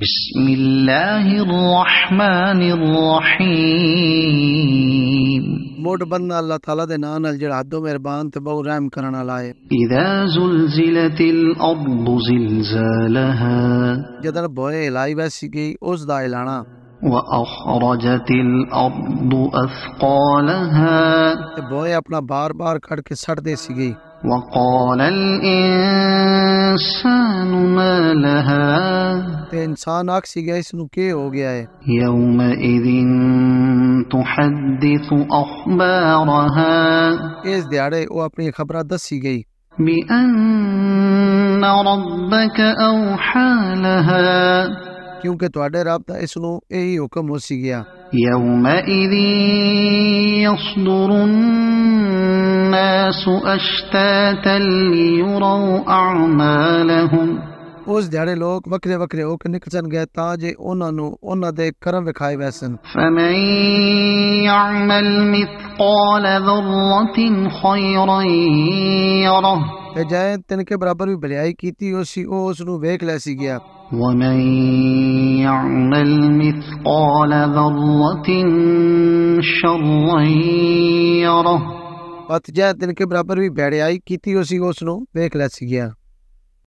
बिस्मिल्लाहिर्रहमानिर्रहीम। मोट बंदा अल्लाह ताला दे नाम नाल जेड़ा हदो मेहरबान ते बहु रहम करन वाला है। इज़ा ज़ुलज़िलतिल अर्दु ज़िलज़ालहा, जदन बोए हिलाई वैसी गई उस दा हिलाना। व अखरजतिल अर्दु अथक़ालहा, ते बोए अपना बार बार कट के सट दे सी गई। व क़ालल इंसानु मा लहा, ते इंसान आख सी गया इसनु के हो गया है। यौमइज़िन तुहद्दिसु अख़बारहा, इस दिहाड़े वो अपनी खबरां दसी गई। बिअन्न रब्बक औहा लहा, क्योंकि तुहाडे रब दा इसनु यही हुक्म हो सी गया। यौमइज़िन यस्दुरुन्नासु अश्तातन लियुरौ अअमालहुम, उस दिहाड़े लोग वक्रे वक्रे होकर निकल गए ताजे उन्हां दे कर्म विखाए वैसन। फमन यअमल मिथक़ाल ज़र्रतिन खैरन यरह, ते जै तिनके बराबर भी भलाई कीती उसी ओ उसनु वेख ले सी गया। वमन यअमल मिथक़ाल ज़र्रतिन शर्रन यरह, पत जै तिनके बराबर भी भलाई कीती उसी उसनु वेख ले सी गया।